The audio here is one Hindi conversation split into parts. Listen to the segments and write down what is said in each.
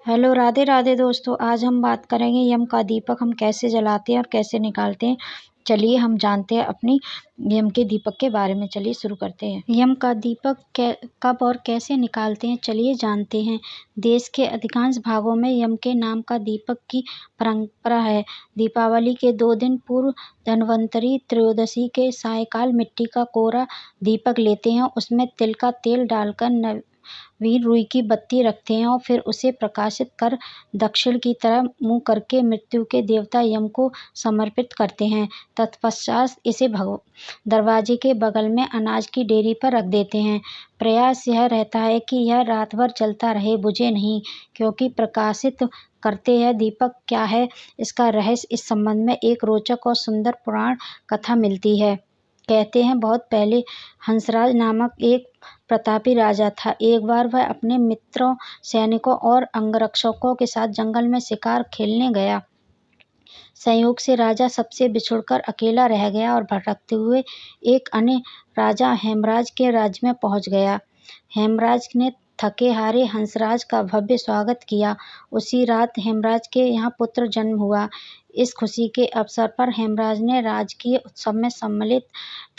हेलो, राधे राधे दोस्तों। आज हम बात करेंगे यम का दीपक हम कैसे जलाते हैं और कैसे निकालते हैं। चलिए हम जानते हैं अपनी यम के दीपक के बारे में। चलिए शुरू करते हैं। यम का दीपक कब और कैसे निकालते हैं, चलिए जानते हैं। देश के अधिकांश भागों में यम के नाम का दीपक की परंपरा है। दीपावली के 2 दिन पूर्व धन्वंतरी त्रयोदशी के सायंकाल मिट्टी का कोरा दीपक लेते हैं। उसमें तिल का तेल डालकर नवीन रुई की बत्ती रखते हैं और फिर उसे प्रकाशित कर दक्षिण की तरफ मुंह करके मृत्यु के देवता यम को समर्पित करते हैं। तत्पश्चात इसे दरवाजे के बगल में अनाज की डेयरी पर रख देते हैं। प्रयास यह रहता है कि यह रात भर जलता रहे, बुझे नहीं, क्योंकि प्रकाशित करते हैं दीपक क्या है, इसका रहस्य। इस संबंध में एक रोचक और सुंदर पुराण कथा मिलती है। कहते हैं बहुत पहले हंसराज नामक एक प्रतापी राजा था। एक बार वह अपने मित्रों, सैनिकों और अंगरक्षकों के साथ जंगल में शिकार खेलने गया। संयोग से राजा सबसे बिछुड़कर अकेला रह गया और भटकते हुए एक अन्य राजा हेमराज के राज्य में पहुंच गया। हेमराज ने थके हारे हंसराज का भव्य स्वागत किया। उसी रात हेमराज के यहाँ पुत्र जन्म हुआ। इस खुशी के अवसर पर हेमराज ने राजकीय उत्सव में सम्मिलित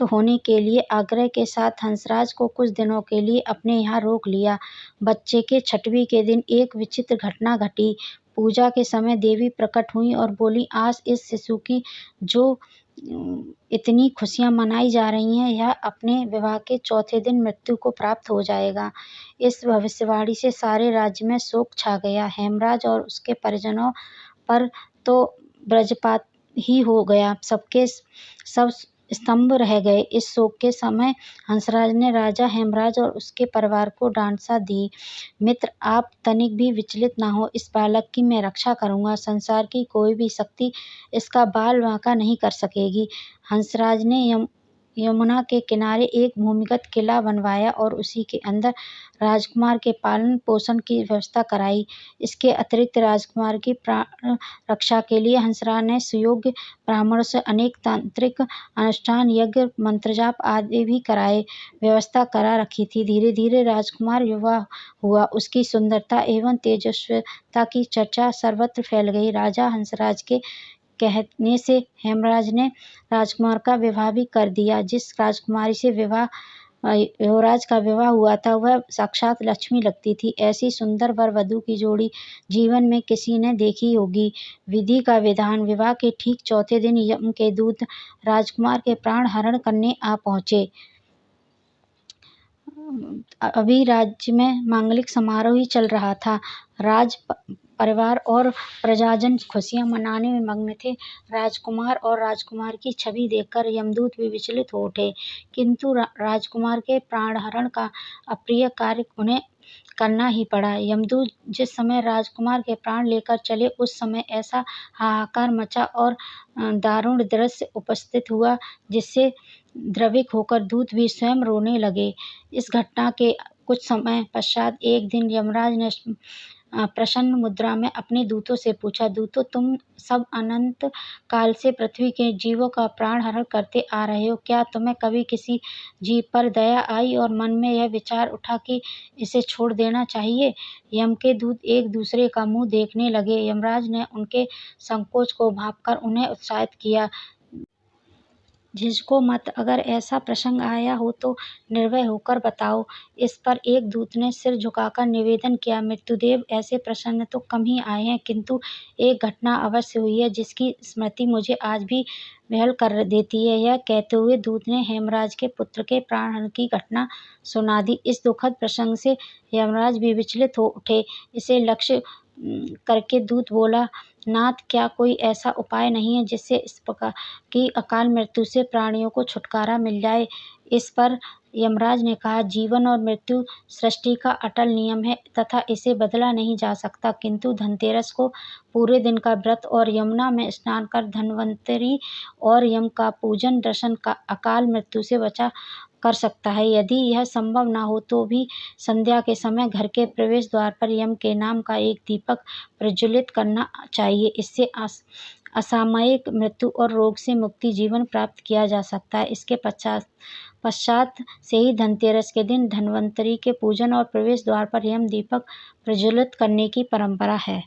होने के लिए आग्रह के साथ हंसराज को कुछ दिनों के लिए अपने यहाँ रोक लिया। बच्चे के छठवीं के दिन एक विचित्र घटना घटी। पूजा के समय देवी प्रकट हुई और बोली, आज इस शिशु की जो इतनी खुशियां मनाई जा रही हैं, यह अपने विवाह के चौथे दिन मृत्यु को प्राप्त हो जाएगा। इस भविष्यवाणी से सारे राज्य में शोक छा गया। हेमराज और उसके परिजनों पर तो वज्रपात ही हो गया। सबके सब स्तंभ रह गए। इस शोक के समय हंसराज ने राजा हेमराज और उसके परिवार को डांट दी। मित्र, आप तनिक भी विचलित ना हो। इस बालक की मैं रक्षा करूंगा। संसार की कोई भी शक्ति इसका बाल बांका नहीं कर सकेगी। हंसराज ने यमुना के किनारे एक भूमिगत किला बनवाया और उसी के अंदर राजकुमार के पालन पोषण की व्यवस्था कराई। इसके अतिरिक्त राजकुमार की प्राण रक्षा के लिए हंसराज ने सुयोग्य ब्राह्मणों से अनेक तांत्रिक अनुष्ठान, यज्ञ, मंत्रजाप आदि भी कराए व्यवस्था करा रखी थी। धीरे धीरे राजकुमार युवा हुआ। उसकी सुंदरता एवं तेजस्विता की चर्चा सर्वत्र फैल गई। राजा हंसराज के कहने से हेमराज ने राजकुमार का विवाह भी कर दिया। जिस राजकुमारी से युवराज का विवाह हुआ था, वह साक्षात लक्ष्मी लगती थी। ऐसी सुंदर वर वधू की जोड़ी जीवन में किसी ने देखी होगी। विधि का विधान। विवाह के ठीक चौथे दिन यम के दूत राजकुमार के प्राण हरण करने आ पहुंचे। अभी राज्य में मांगलिक समारोह ही चल रहा था। राज परिवार और प्रजाजन खुशियां मनाने में मग्न थे। राजकुमार और राजकुमार की छवि देखकर यमदूत भी विचलित हो उठे, किंतु राजकुमार के प्राणहरण का अप्रिय कार्य उन्हें करना ही पड़ा। यमदूत जिस समय राजकुमार के प्राण लेकर चले, उस समय ऐसा हाहाकार मचा और दारुण दृश्य उपस्थित हुआ जिससे द्रवित होकर दूत भी स्वयं रोने लगे। इस घटना के कुछ समय पश्चात एक दिन यमराज ने प्रसन्न मुद्रा में अपने दूतों से पूछा, दूतों, तुम सब अनंत काल से पृथ्वी के जीवों का प्राण हरण करते आ रहे हो। क्या तुम्हें कभी किसी जीव पर दया आई और मन में यह विचार उठा कि इसे छोड़ देना चाहिए? यम के दूत एक दूसरे का मुंह देखने लगे। यमराज ने उनके संकोच को भांपकर उन्हें उत्साहित किया, झिझको मत। अगर ऐसा प्रसंग आया हो तो निर्भय होकर बताओ। इस पर एक दूत ने सिर झुकाकर निवेदन किया, मृत्युदेव, ऐसे प्रसंग तो कम ही आए हैं, किंतु एक घटना अवश्य हुई है जिसकी स्मृति मुझे आज भी विह्वल कर देती है। यह कहते हुए दूत ने हेमराज के पुत्र के प्राणहरण की घटना सुना दी। इस दुखद प्रसंग से यमराज भी विचलित हो उठे। इसे लक्ष्य करके दूत बोला, नाथ, क्या कोई ऐसा उपाय नहीं है जिससे इस प्रकार की अकाल मृत्यु से प्राणियों को छुटकारा मिल जाए? इस पर यमराज ने कहा, जीवन और मृत्यु सृष्टि का अटल नियम है तथा इसे बदला नहीं जा सकता, किंतु धनतेरस को पूरे दिन का व्रत और यमुना में स्नान कर धन्वंतरी और यम का पूजन दर्शन का अकाल मृत्यु से बचा कर सकता है। यदि यह संभव न हो तो भी संध्या के समय घर के प्रवेश द्वार पर यम के नाम का एक दीपक प्रज्वलित करना चाहिए। इससे असामयिक मृत्यु और रोग से मुक्ति जीवन प्राप्त किया जा सकता है। इसके पश्चात से ही धनतेरस के दिन धन्वंतरि के पूजन और प्रवेश द्वार पर यम दीपक प्रज्वलित करने की परंपरा है।